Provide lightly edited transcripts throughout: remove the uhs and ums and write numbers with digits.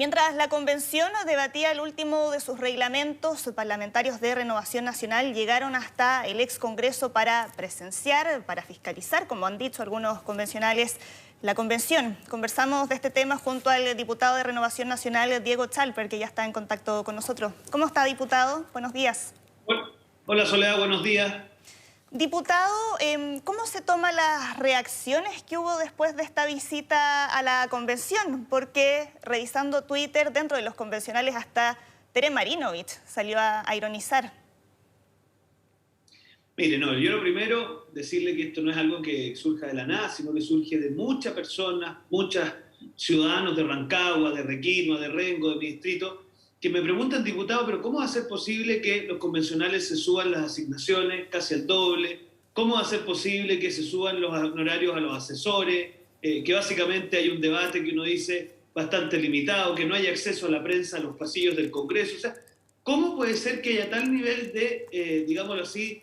Mientras la convención debatía el último de sus reglamentos, parlamentarios de Renovación Nacional llegaron hasta el ex Congreso para presenciar, para fiscalizar, como han dicho algunos convencionales, la convención. Conversamos de este tema junto al diputado de Renovación Nacional, Diego Chalper, que ya está en contacto con nosotros. ¿Cómo está, diputado? Buenos días. Hola Soledad, buenos días. Diputado, ¿cómo se toman las reacciones que hubo después de esta visita a la convención? Porque revisando Twitter, dentro de los convencionales hasta Tere Marinovich salió a ironizar. Mire, no, yo lo primero, decirle que esto no es algo que surja de la nada, sino que surge de muchas personas, muchos ciudadanos de Rancagua, de Requino, de Rengo, de mi distrito, que me preguntan, diputado, pero ¿cómo va a ser posible que los convencionales se suban las asignaciones casi al doble? ¿Cómo va a ser posible que se suban los honorarios a los asesores? Que básicamente hay un debate que uno dice bastante limitado, que no hay acceso a la prensa en los pasillos del Congreso. O sea, ¿cómo puede ser que haya tal nivel de, digámoslo así,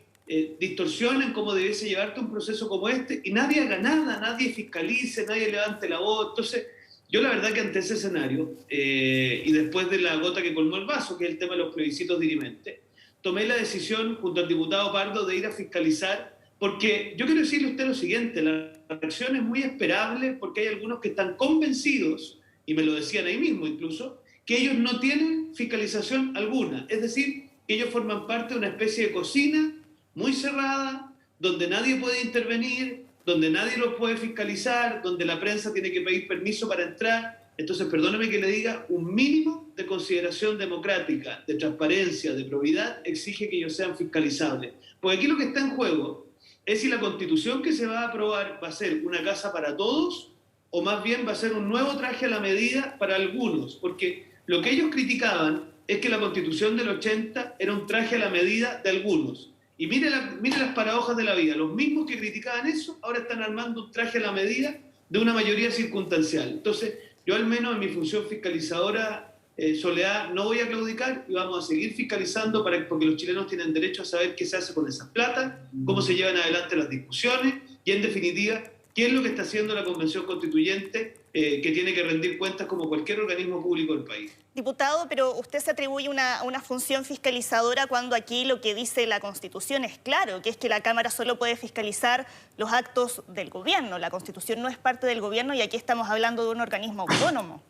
distorsión en cómo debiese llevarte un proceso como este y nadie haga nada, nadie fiscalice, nadie levante la voz? Entonces, yo la verdad que ante ese escenario, y después de la gota que colmó el vaso, que es el tema de los plebiscitos dirimentes, tomé la decisión junto al diputado Pardo de ir a fiscalizar, porque yo quiero decirle a usted lo siguiente, la reacción es muy esperable porque hay algunos que están convencidos, y me lo decían ahí mismo incluso, que ellos no tienen fiscalización alguna, es decir, que ellos forman parte de una especie de cocina muy cerrada, donde nadie puede intervenir, donde nadie los puede fiscalizar, donde la prensa tiene que pedir permiso para entrar. Entonces, perdóneme que le diga, un mínimo de consideración democrática, de transparencia, de probidad, exige que ellos sean fiscalizables. Porque aquí lo que está en juego es si la Constitución que se va a aprobar va a ser una casa para todos o más bien va a ser un nuevo traje a la medida para algunos. Porque lo que ellos criticaban es que la Constitución del 80 era un traje a la medida de algunos. Y mire las paradojas de la vida. Los mismos que criticaban eso ahora están armando un traje a la medida de una mayoría circunstancial. Entonces, yo al menos en mi función fiscalizadora, Soledad, no voy a claudicar y vamos a seguir fiscalizando porque los chilenos tienen derecho a saber qué se hace con esas plata, cómo se llevan adelante las discusiones y, en definitiva, qué es lo que está haciendo la Convención Constituyente, que tiene que rendir cuentas como cualquier organismo público del país. Diputado, pero usted se atribuye una función fiscalizadora cuando aquí lo que dice la Constitución es claro, que es que la Cámara solo puede fiscalizar los actos del gobierno. La Constitución no es parte del gobierno y aquí estamos hablando de un organismo autónomo.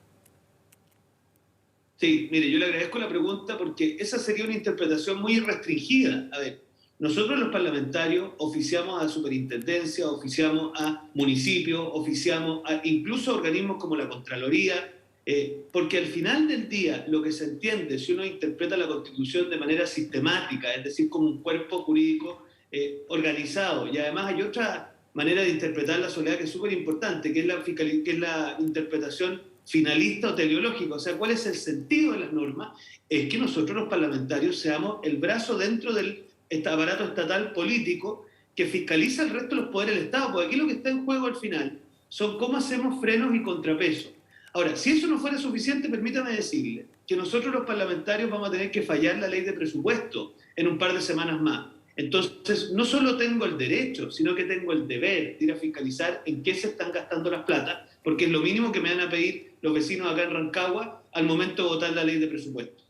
Sí, mire, yo le agradezco la pregunta porque esa sería una interpretación muy restringida. A ver, nosotros los parlamentarios oficiamos a superintendencia, oficiamos a municipios, oficiamos a incluso organismos como la Contraloría, porque al final del día lo que se entiende si uno interpreta la Constitución de manera sistemática, es decir, como un cuerpo jurídico organizado, y además hay otra manera de interpretar la Soledad que es súper importante, que es la interpretación finalista o teleológica, o sea, ¿cuál es el sentido de las normas? Es que nosotros los parlamentarios seamos el brazo dentro del aparato estatal político que fiscaliza el resto de los poderes del Estado, porque aquí lo que está en juego al final son cómo hacemos frenos y contrapesos. Ahora, si eso no fuera suficiente, permítame decirle que nosotros los parlamentarios vamos a tener que fallar la ley de presupuesto en un par de semanas más. Entonces, no solo tengo el derecho, sino que tengo el deber de ir a fiscalizar en qué se están gastando las plata, porque es lo mínimo que me van a pedir los vecinos acá en Rancagua al momento de votar la ley de presupuesto.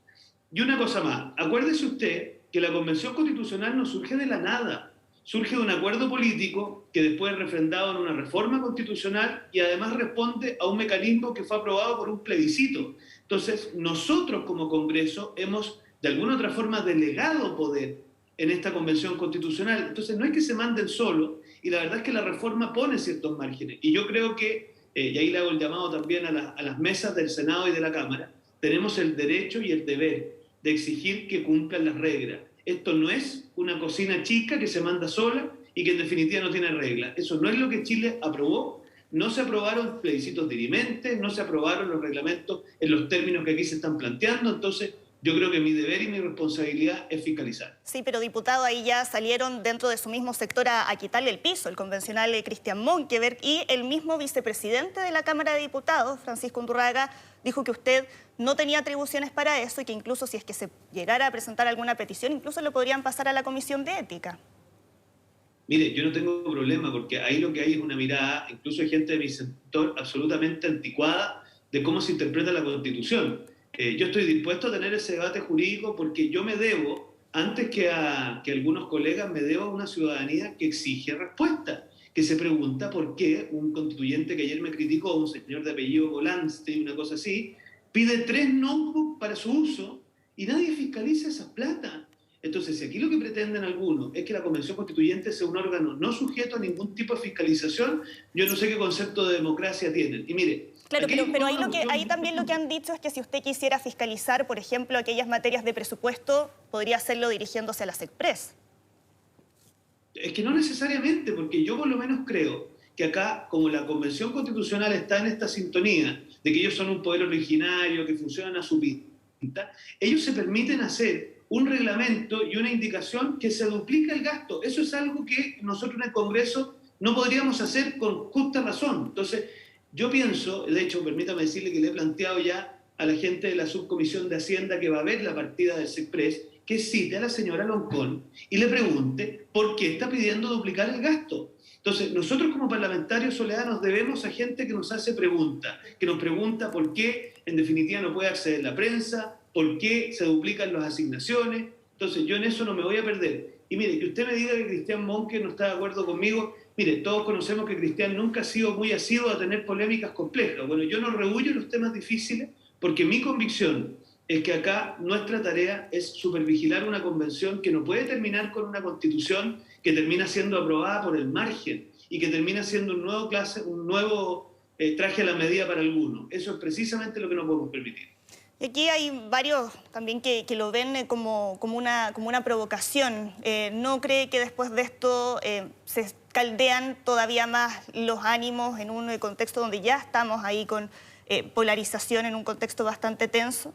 Y una cosa más, acuérdese usted que la Convención Constitucional no surge de la nada, surge de un acuerdo político que después es refrendado en una reforma constitucional y además responde a un mecanismo que fue aprobado por un plebiscito. Entonces, nosotros como Congreso hemos de alguna otra forma delegado poder en esta Convención Constitucional. Entonces, no es que se manden solo, y la verdad es que la reforma pone ciertos márgenes. Y yo creo que, y ahí le hago el llamado también a las mesas del Senado y de la Cámara, tenemos el derecho y el deber de exigir que cumplan las reglas. Esto no es una cocina chica que se manda sola y que en definitiva no tiene reglas. Eso no es lo que Chile aprobó. No se aprobaron plebiscitos dirimentes, no se aprobaron los reglamentos en los términos que aquí se están planteando. Entonces, yo creo que mi deber y mi responsabilidad es fiscalizar. Sí, pero diputado, ahí ya salieron dentro de su mismo sector a quitarle el piso, el convencional Cristian Monkeberg, y el mismo vicepresidente de la Cámara de Diputados, Francisco Undurraga, dijo que usted no tenía atribuciones para eso y que incluso si es que se llegara a presentar alguna petición, incluso lo podrían pasar a la Comisión de Ética. Mire, yo no tengo problema porque ahí lo que hay es una mirada, incluso hay gente de mi sector absolutamente anticuada, de cómo se interpreta la Constitución. Yo estoy dispuesto a tener ese debate jurídico porque yo me debo, antes que algunos colegas, me debo a una ciudadanía que exige respuesta, que se pregunta por qué un constituyente que ayer me criticó, un señor de apellido Volante, una cosa así, pide 3 notebooks para su uso y nadie fiscaliza esas plata. Entonces, si aquí lo que pretenden algunos es que la Convención Constituyente sea un órgano no sujeto a ningún tipo de fiscalización, yo no sé qué concepto de democracia tienen. Y mire, claro, pero ahí también lo que han dicho es que si usted quisiera fiscalizar, por ejemplo, aquellas materias de presupuesto, podría hacerlo dirigiéndose a la SECPRES. Es que no necesariamente, porque yo por lo menos creo que acá, como la Convención Constitucional está en esta sintonía de que ellos son un poder originario, que funcionan a su pinta, ellos se permiten hacer un reglamento y una indicación que se duplica el gasto. Eso es algo que nosotros en el Congreso no podríamos hacer con justa razón. Entonces, yo pienso, de hecho, permítame decirle que le he planteado ya a la gente de la Subcomisión de Hacienda que va a ver la partida del SECPRES, que cite a la señora Loncón y le pregunte por qué está pidiendo duplicar el gasto. Entonces, nosotros como parlamentarios, Soledad, nos debemos a gente que nos hace preguntas, que nos pregunta por qué, en definitiva, no puede acceder la prensa, por qué se duplican las asignaciones. Entonces, yo en eso no me voy a perder. Y mire, que usted me diga que Cristian Monque no está de acuerdo conmigo. Mire, todos conocemos que Cristian nunca ha sido muy asiduo a tener polémicas complejas. Bueno, yo no rehuyo los temas difíciles porque mi convicción es que acá nuestra tarea es supervigilar una convención que no puede terminar con una constitución que termina siendo aprobada por el margen y que termina siendo un nuevo traje a la medida para algunos. Eso es precisamente lo que no podemos permitir. Y aquí hay varios también que lo ven como una provocación. ¿No cree que después de esto se caldean todavía más los ánimos en un contexto donde ya estamos ahí con polarización en un contexto bastante tenso?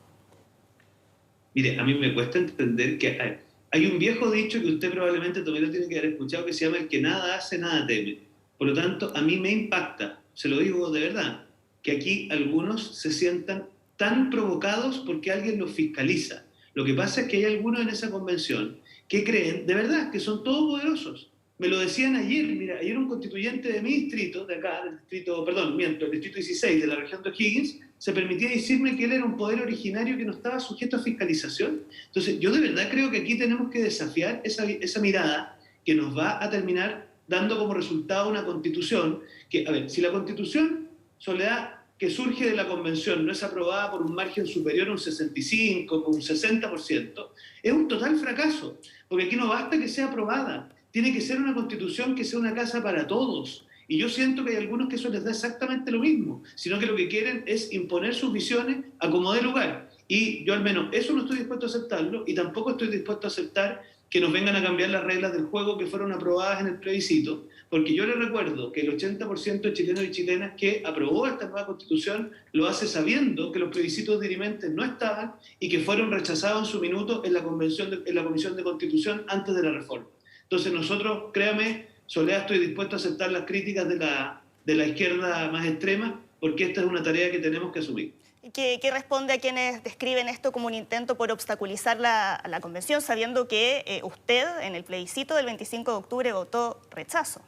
Mire, a mí me cuesta entender que hay un viejo dicho que usted probablemente también lo tiene que haber escuchado, que se llama el que nada hace, nada teme. Por lo tanto, a mí me impacta, se lo digo de verdad, que aquí algunos se sientan tan provocados porque alguien los fiscaliza. Lo que pasa es que hay algunos en esa convención que creen, de verdad, que son todopoderosos. Me lo decían ayer, mira, ayer un constituyente de mi distrito, de acá, el distrito 16 de la región de O'Higgins, se permitía decirme que él era un poder originario que no estaba sujeto a fiscalización. Entonces, yo de verdad creo que aquí tenemos que desafiar esa mirada que nos va a terminar dando como resultado una constitución que, a ver, si la constitución, Soledad, que surge de la convención no es aprobada por un margen superior a un 65, o un 60%, es un total fracaso, porque aquí no basta que sea aprobada, tiene que ser una constitución que sea una casa para todos. Y yo siento que hay algunos que eso les da exactamente lo mismo, sino que lo que quieren es imponer sus visiones a como dé lugar. Y yo al menos eso no estoy dispuesto a aceptarlo y tampoco estoy dispuesto a aceptar que nos vengan a cambiar las reglas del juego que fueron aprobadas en el plebiscito, porque yo les recuerdo que el 80% de chilenos y chilenas que aprobó esta nueva constitución lo hace sabiendo que los plebiscitos dirimentes no estaban y que fueron rechazados en su minuto en la Comisión de Constitución antes de la reforma. Entonces nosotros, créame, Soledad, estoy dispuesto a aceptar las críticas de la izquierda más extrema, porque esta es una tarea que tenemos que asumir. ¿Qué responde a quienes describen esto como un intento por obstaculizar la convención, sabiendo que usted en el plebiscito del 25 de octubre votó rechazo?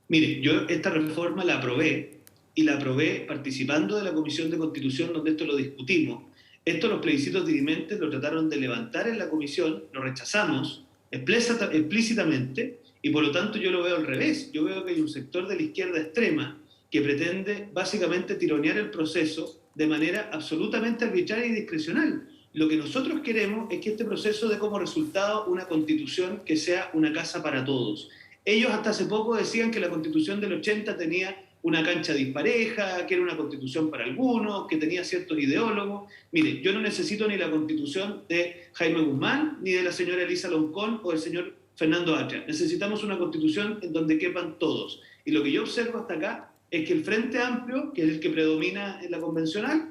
Mire, yo esta reforma la aprobé, y la aprobé participando de la Comisión de Constitución donde esto lo discutimos. Esto los plebiscitos dirimentes lo trataron de levantar en la comisión, lo rechazamos explícitamente, y por lo tanto yo lo veo al revés. Yo veo que hay un sector de la izquierda extrema que pretende básicamente tironear el proceso de manera absolutamente arbitraria y discrecional. Lo que nosotros queremos es que este proceso dé como resultado una constitución que sea una casa para todos. Ellos hasta hace poco decían que la constitución del 80 tenía una cancha dispareja, que era una constitución para algunos, que tenía ciertos ideólogos. Mire, yo no necesito ni la constitución de Jaime Guzmán, ni de la señora Elisa Loncón o del señor Fernando Atria. Necesitamos una constitución en donde quepan todos. Y lo que yo observo hasta acá es que el Frente Amplio, que es el que predomina en la convencional,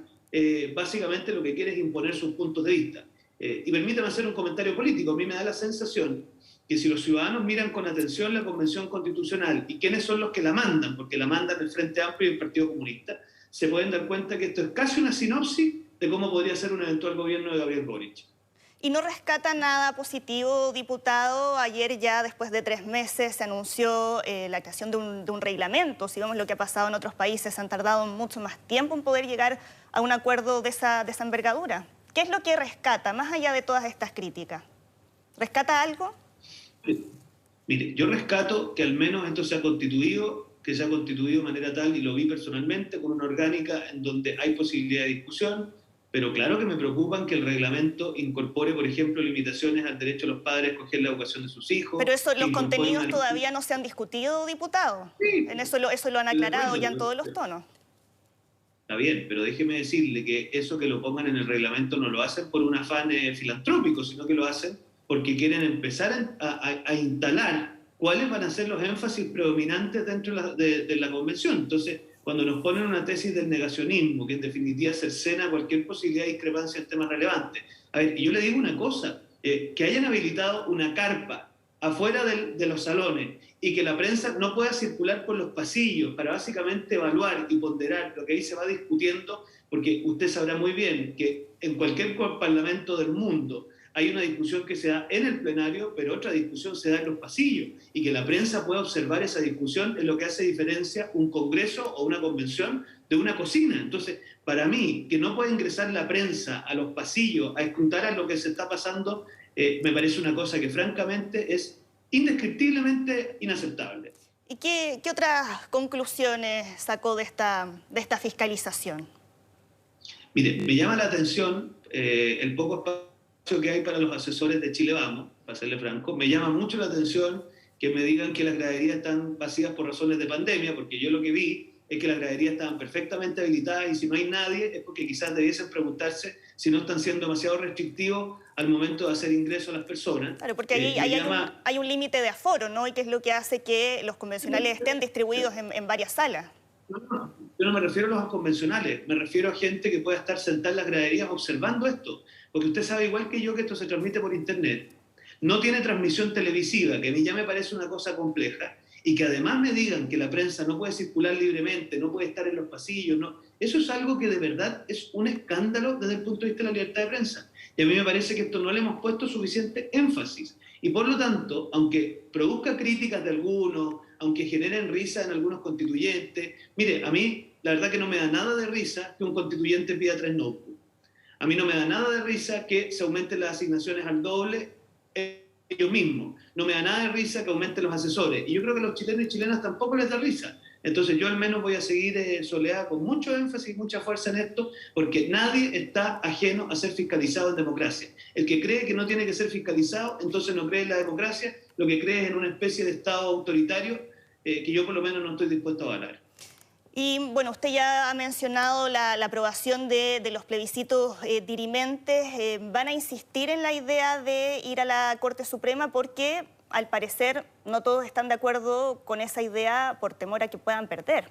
básicamente lo que quiere es imponer sus puntos de vista. Y permítame hacer un comentario político. A mí me da la sensación que si los ciudadanos miran con atención la Convención Constitucional y quiénes son los que la mandan, porque la mandan el Frente Amplio y el Partido Comunista, se pueden dar cuenta que esto es casi una sinopsis de cómo podría ser un eventual gobierno de Gabriel Boric. Y no rescata nada positivo, diputado. Ayer ya, después de 3 meses, se anunció la creación de un reglamento. Si vemos lo que ha pasado en otros países, han tardado mucho más tiempo en poder llegar a un acuerdo de esa envergadura. ¿Qué es lo que rescata, más allá de todas estas críticas? ¿Rescata algo? Mire, yo rescato que al menos esto se ha constituido, que se ha constituido de manera tal, y lo vi personalmente, con una orgánica en donde hay posibilidad de discusión, pero claro que me preocupan que el reglamento incorpore, por ejemplo, limitaciones al derecho de los padres a escoger la educación de sus hijos. Pero los contenidos todavía no se han discutido, diputado. Sí, En eso lo han aclarado ya en todos los tonos. Está bien, pero déjeme decirle que eso que lo pongan en el reglamento no lo hacen por un afán filantrópico, sino que lo hacen porque quieren empezar a instalar cuáles van a ser los énfasis predominantes dentro de la convención. Entonces, cuando nos ponen una tesis del negacionismo, que en definitiva cercena cualquier posibilidad de discrepancia en temas relevantes. A ver, y yo le digo una cosa, que hayan habilitado una carpa afuera de los salones y que la prensa no pueda circular por los pasillos para básicamente evaluar y ponderar lo que ahí se va discutiendo, porque usted sabrá muy bien que en cualquier parlamento del mundo hay una discusión que se da en el plenario, pero otra discusión se da en los pasillos, y que la prensa pueda observar esa discusión es lo que hace diferencia un congreso o una convención de una cocina. Entonces, para mí, que no pueda ingresar la prensa a los pasillos a escrutar a lo que se está pasando, me parece una cosa que francamente es indescriptiblemente inaceptable. ¿Y qué otras conclusiones sacó de esta fiscalización? Mire, me llama la atención el poco espacio que hay para los asesores de Chile Vamos, para serle franco. Me llama mucho la atención que me digan que las graderías están vacías por razones de pandemia, porque yo lo que vi es que las graderías estaban perfectamente habilitadas, y si no hay nadie es porque quizás debiesen preguntarse si no están siendo demasiado restrictivos al momento de hacer ingreso a las personas. Claro, porque hay un límite de aforo, ¿no? Y que es lo que hace que los convencionales estén distribuidos en varias salas. No, yo no me refiero a los convencionales, me refiero a gente que pueda estar sentada en las graderías observando esto, porque usted sabe igual que yo que esto se transmite por internet, no tiene transmisión televisiva, que a mí ya me parece una cosa compleja, y que además me digan que la prensa no puede circular libremente, no puede estar en los pasillos, no. Eso es algo que de verdad es un escándalo desde el punto de vista de la libertad de prensa, y a mí me parece que esto no le hemos puesto suficiente énfasis, y por lo tanto, aunque produzca críticas de algunos, aunque generen risa en algunos constituyentes, mire, a mí la verdad que no me da nada de risa que un constituyente pida 3 notebooks. A mí no me da nada de risa que se aumenten las asignaciones al doble ellos mismos. No me da nada de risa que aumenten los asesores. Y yo creo que a los chilenos y chilenas tampoco les da risa. Entonces yo al menos voy a seguir, Soledad, con mucho énfasis y mucha fuerza en esto, porque nadie está ajeno a ser fiscalizado en democracia. El que cree que no tiene que ser fiscalizado, entonces no cree en la democracia, lo que cree es en una especie de Estado autoritario que yo por lo menos no estoy dispuesto a avalar. Y bueno, usted ya ha mencionado la aprobación de los plebiscitos dirimentes. ¿Van a insistir en la idea de ir a la Corte Suprema? Porque al parecer no todos están de acuerdo con esa idea por temor a que puedan perder.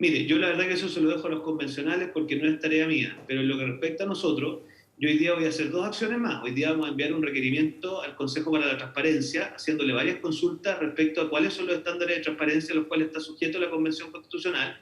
Mire, yo la verdad que eso se lo dejo a los convencionales porque no es tarea mía, pero en lo que respecta a nosotros, yo hoy día voy a hacer 2 acciones más. Hoy día vamos a enviar un requerimiento al Consejo para la Transparencia, haciéndole varias consultas respecto a cuáles son los estándares de transparencia a los cuales está sujeto la Convención Constitucional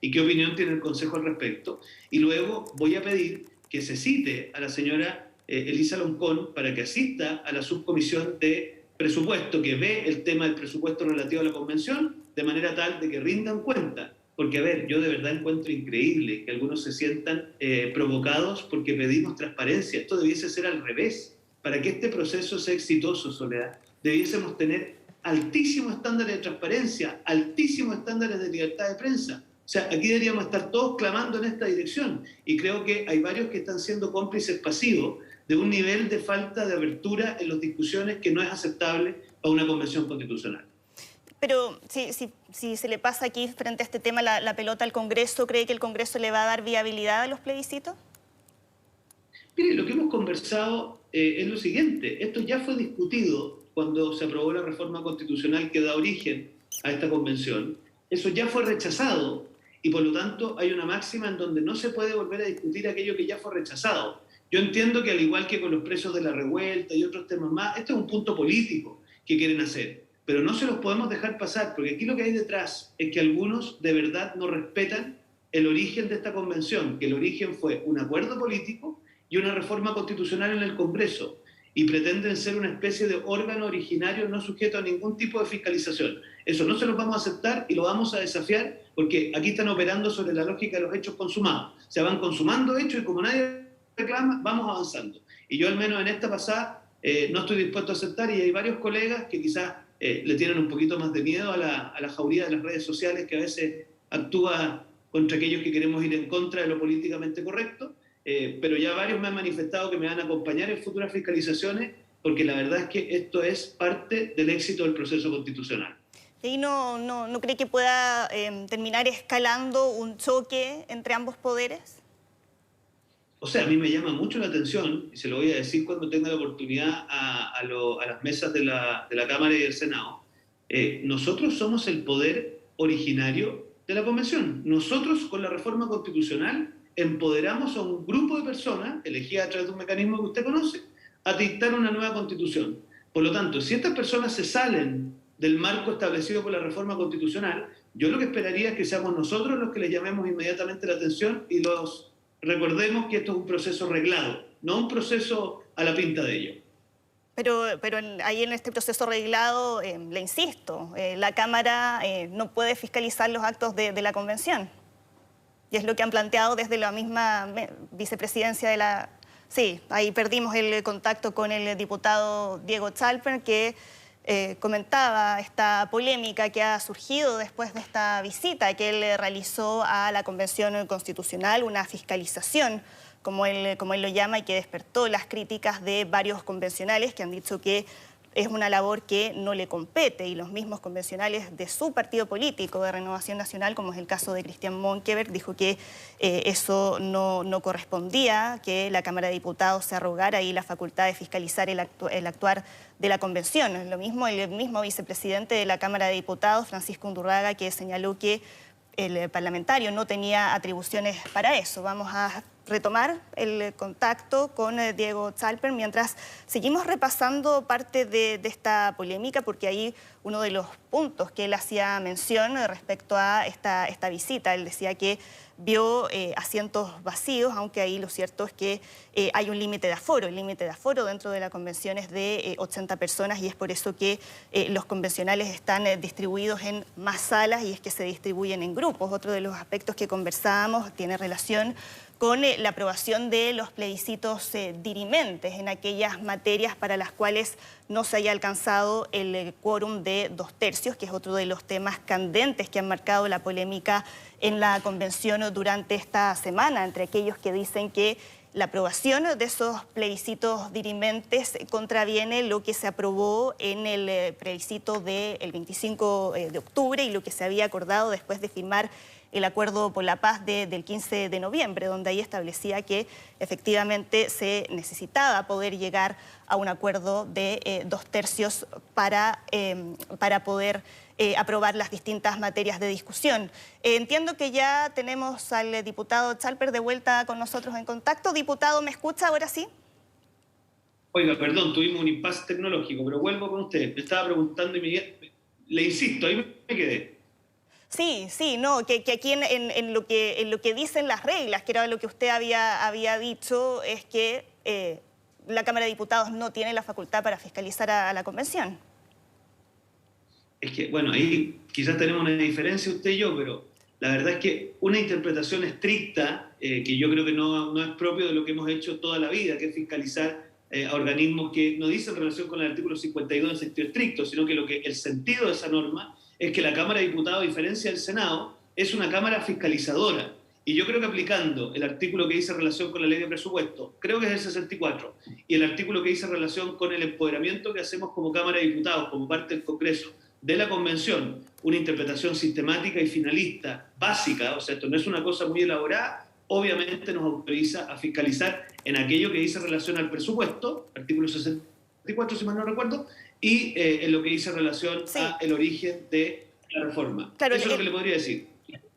y qué opinión tiene el Consejo al respecto. Y luego voy a pedir que se cite a la señora Elisa Loncón para que asista a la subcomisión de presupuesto que ve el tema del presupuesto relativo a la Convención, de manera tal de que rindan cuenta. Porque, a ver, yo de verdad encuentro increíble que algunos se sientan provocados porque pedimos transparencia. Esto debiese ser al revés. Para que este proceso sea exitoso, Soledad, debiésemos tener altísimos estándares de transparencia, altísimos estándares de libertad de prensa. O sea, aquí deberíamos estar todos clamando en esta dirección. Y creo que hay varios que están siendo cómplices pasivos de un nivel de falta de abertura en las discusiones que no es aceptable a una convención constitucional. Pero si se le pasa aquí frente a este tema la pelota al Congreso, ¿cree que el Congreso le va a dar viabilidad a los plebiscitos? Mire, lo que hemos conversado es lo siguiente. Esto ya fue discutido cuando se aprobó la reforma constitucional que da origen a esta convención. Eso ya fue rechazado y por lo tanto hay una máxima en donde no se puede volver a discutir aquello que ya fue rechazado. Yo entiendo que al igual que con los presos de la revuelta y otros temas más, este es un punto político que quieren hacer. Pero no se los podemos dejar pasar, porque aquí lo que hay detrás es que algunos de verdad no respetan el origen de esta convención, que el origen fue un acuerdo político y una reforma constitucional en el Congreso, y pretenden ser una especie de órgano originario no sujeto a ningún tipo de fiscalización. Eso no se lo vamos a aceptar y lo vamos a desafiar, porque aquí están operando sobre la lógica de los hechos consumados. Se van consumando hechos y como nadie reclama, vamos avanzando. Y yo al menos en esta pasada no estoy dispuesto a aceptar, y hay varios colegas que quizás le tienen un poquito más de miedo a la jauría de las redes sociales, que a veces actúa contra aquellos que queremos ir en contra de lo políticamente correcto, pero ya varios me han manifestado que me van a acompañar en futuras fiscalizaciones, porque la verdad es que esto es parte del éxito del proceso constitucional. ¿Y no cree que pueda terminar escalando un choque entre ambos poderes? O sea, a mí me llama mucho la atención, y se lo voy a decir cuando tenga la oportunidad a las mesas de la Cámara y del Senado. Nosotros somos el poder originario de la Convención. Nosotros, con la reforma constitucional, empoderamos a un grupo de personas, elegidas a través de un mecanismo que usted conoce, a dictar una nueva constitución. Por lo tanto, si estas personas se salen del marco establecido por la reforma constitucional, yo lo que esperaría es que seamos nosotros los que les llamemos inmediatamente la atención y los recordemos que esto es un proceso reglado, no un proceso a la pinta de ellos. Pero ahí en este proceso reglado, le insisto, la Cámara no puede fiscalizar los actos de la Convención. Y es lo que han planteado desde la misma vicepresidencia de la... Sí, ahí perdimos el contacto con el diputado Diego Chalper, que comentaba esta polémica que ha surgido después de esta visita que él realizó a la Convención Constitucional, una fiscalización, como él lo llama, y que despertó las críticas de varios convencionales que han dicho que es una labor que no le compete, y los mismos convencionales de su partido político de Renovación Nacional, como es el caso de Cristian Monkeberg, dijo que eso no correspondía, que la Cámara de Diputados se arrogara ahí la facultad de fiscalizar el actuar de la Convención. Lo mismo el mismo vicepresidente de la Cámara de Diputados, Francisco Undurraga, que señaló que el parlamentario no tenía atribuciones para eso. Vamos a retomar el contacto con Diego Chalper mientras seguimos repasando parte de esta polémica, porque ahí uno de los puntos que él hacía mención respecto a esta visita, él decía que vio asientos vacíos, aunque ahí lo cierto es que hay un límite de aforo. El límite de aforo dentro de la convención es de 80 personas, y es por eso que los convencionales están distribuidos en más salas, y es que se distribuyen en grupos. Otro de los aspectos que conversábamos tiene relación con la aprobación de los plebiscitos dirimentes en aquellas materias para las cuales no se haya alcanzado el quórum de 2/3, que es otro de los temas candentes que han marcado la polémica en la convención durante esta semana, entre aquellos que dicen que la aprobación de esos plebiscitos dirimentes contraviene lo que se aprobó en el plebiscito del 25 de octubre y lo que se había acordado después de firmar el Acuerdo por la Paz del 15 de noviembre, donde ahí establecía que efectivamente se necesitaba poder llegar a un acuerdo de 2/3 para poder aprobar las distintas materias de discusión. Entiendo que ya tenemos al diputado Chalper de vuelta con nosotros en contacto. Diputado, ¿me escucha ahora sí? Oiga, perdón, tuvimos un impasse tecnológico, pero vuelvo con usted. Me estaba preguntando y le insisto, ahí me quedé. Sí, no, que aquí en lo que dicen las reglas, que era lo que usted había dicho, es que la Cámara de Diputados no tiene la facultad para fiscalizar a la Convención. Es que, bueno, ahí quizás tenemos una diferencia usted y yo, pero la verdad es que una interpretación estricta, que yo creo que no es propio de lo que hemos hecho toda la vida, que es fiscalizar a organismos que no dicen relación con el artículo 52 en sentido estricto, sino que el sentido de esa norma es que la Cámara de Diputados, a diferencia del Senado, es una Cámara fiscalizadora. Y yo creo que aplicando el artículo que dice relación con la ley de presupuesto, creo que es el 64, y el artículo que dice relación con el empoderamiento que hacemos como Cámara de Diputados, como parte del Congreso, de la Convención, una interpretación sistemática y finalista, básica, o sea, esto no es una cosa muy elaborada, obviamente nos autoriza a fiscalizar en aquello que dice relación al presupuesto, artículo 64, si mal no recuerdo, y en lo que dice relación al origen de la reforma. Claro, eso es lo que le podría decir.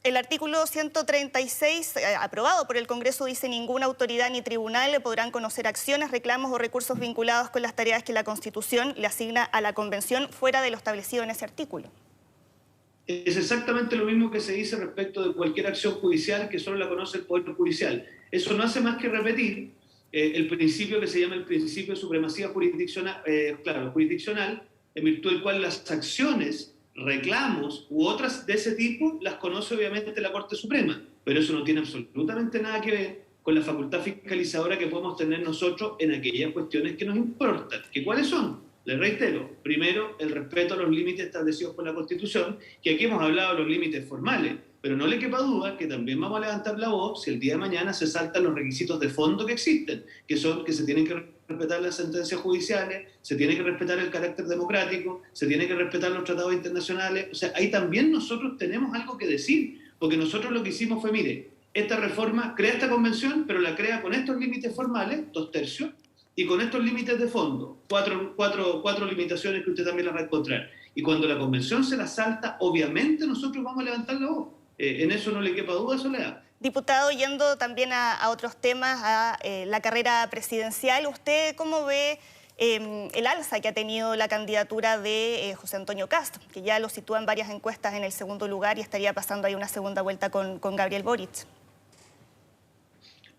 El artículo 136, aprobado por el Congreso, dice: ninguna autoridad ni tribunal podrán conocer acciones, reclamos o recursos vinculados con las tareas que la Constitución le asigna a la Convención fuera de lo establecido en ese artículo. Es exactamente lo mismo que se dice respecto de cualquier acción judicial que solo la conoce el Poder Judicial. Eso no hace más que repetir el principio que se llama el principio de supremacía jurisdiccional, jurisdiccional, en virtud del cual las acciones, reclamos u otras de ese tipo las conoce obviamente la Corte Suprema, pero eso no tiene absolutamente nada que ver con la facultad fiscalizadora que podemos tener nosotros en aquellas cuestiones que nos importan. ¿Que cuáles son? Les reitero, primero, el respeto a los límites establecidos por la Constitución, que aquí hemos hablado de los límites formales, pero no le quepa duda que también vamos a levantar la voz si el día de mañana se saltan los requisitos de fondo que existen, que son que se tienen que respetar las sentencias judiciales, se tiene que respetar el carácter democrático, se tiene que respetar los tratados internacionales. O sea, ahí también nosotros tenemos algo que decir, porque nosotros lo que hicimos fue, mire, esta reforma crea esta convención, pero la crea con estos límites formales, 2/3, y con estos límites de fondo, cuatro limitaciones que usted también las va a encontrar. Y cuando la convención se la salta, obviamente nosotros vamos a levantar la voz. En eso no le quepa duda, Soledad. Diputado, yendo también a otros temas, a la carrera presidencial, ¿usted cómo ve el alza que ha tenido la candidatura de José Antonio Kast, que ya lo sitúa en varias encuestas en el segundo lugar y estaría pasando ahí una segunda vuelta con Gabriel Boric?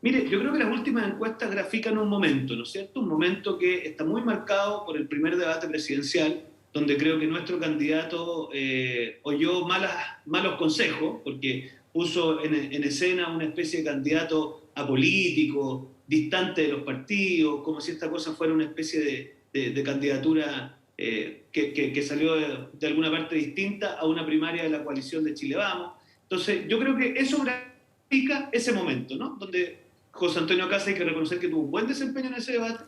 Mire, yo creo que las últimas encuestas grafican un momento, ¿no es cierto? Un momento que está muy marcado por el primer debate presidencial, donde creo que nuestro candidato oyó malos consejos, porque puso en escena una especie de candidato apolítico, distante de los partidos, como si esta cosa fuera una especie de candidatura que salió de alguna parte distinta a una primaria de la coalición de Chile Vamos. Entonces, yo creo que eso grafica ese momento, ¿no? Donde José Antonio Kast, hay que reconocer que tuvo un buen desempeño en ese debate,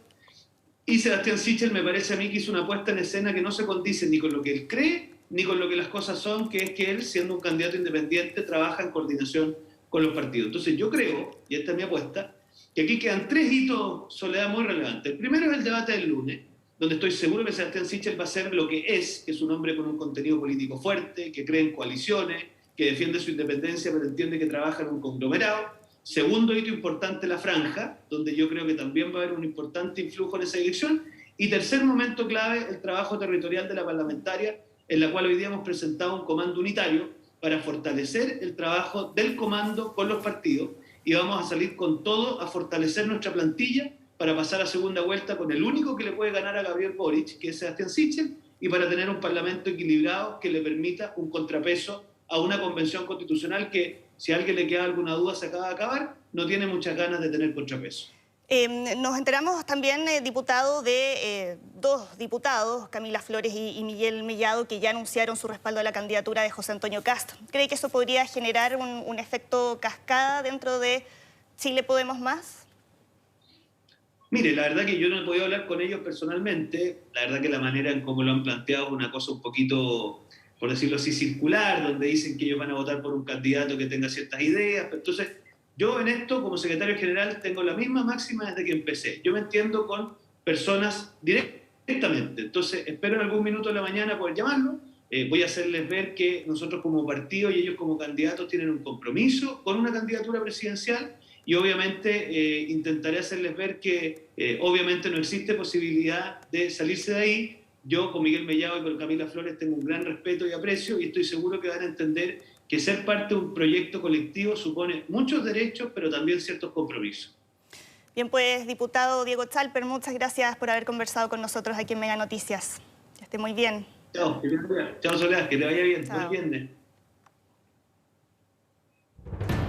y Sebastián Sichel me parece a mí que hizo una puesta en escena que no se condice ni con lo que él cree, ni con lo que las cosas son, que es que él, siendo un candidato independiente, trabaja en coordinación con los partidos. Entonces yo creo, y esta es mi apuesta, que aquí quedan 3 hitos, Soledad, muy relevantes. El primero es el debate del lunes, donde estoy seguro que Sebastián Sichel va a ser lo que es un hombre con un contenido político fuerte, que cree en coaliciones, que defiende su independencia, pero entiende que trabaja en un conglomerado. Segundo hito importante, la franja, donde yo creo que también va a haber un importante influjo en esa dirección. Y tercer momento clave, el trabajo territorial de la parlamentaria, en la cual hoy día hemos presentado un comando unitario para fortalecer el trabajo del comando con los partidos. Y vamos a salir con todo a fortalecer nuestra plantilla para pasar a segunda vuelta con el único que le puede ganar a Gabriel Boric, que es Sebastián Sichel, y para tener un parlamento equilibrado que le permita un contrapeso a una convención constitucional que, si a alguien le queda alguna duda, se acaba de acabar, no tiene muchas ganas de tener contrapeso. Nos enteramos también, diputado, de 2 diputados, Camila Flores y Miguel Mellado, que ya anunciaron su respaldo a la candidatura de José Antonio Kast. ¿Cree que eso podría generar un efecto cascada dentro de Chile Podemos Más? Mire, la verdad que yo no he podido hablar con ellos personalmente. La verdad que la manera en cómo lo han planteado es una cosa un poquito, por decirlo así, circular, donde dicen que ellos van a votar por un candidato que tenga ciertas ideas. Entonces, yo en esto, como secretario general, tengo la misma máxima desde que empecé. Yo me entiendo con personas directamente. Entonces, espero en algún minuto de la mañana poder llamarlo. Voy a hacerles ver que nosotros como partido y ellos como candidatos tienen un compromiso con una candidatura presidencial, y obviamente intentaré hacerles ver que obviamente no existe posibilidad de salirse de ahí. Yo con Miguel Mellado y con Camila Flores tengo un gran respeto y aprecio, y estoy seguro que van a entender que ser parte de un proyecto colectivo supone muchos derechos, pero también ciertos compromisos. Bien, pues, diputado Diego Chalper, muchas gracias por haber conversado con nosotros aquí en Mega Noticias. Que esté muy bien. Chao, Soledad, que te vaya bien. Chao. Buen viernes.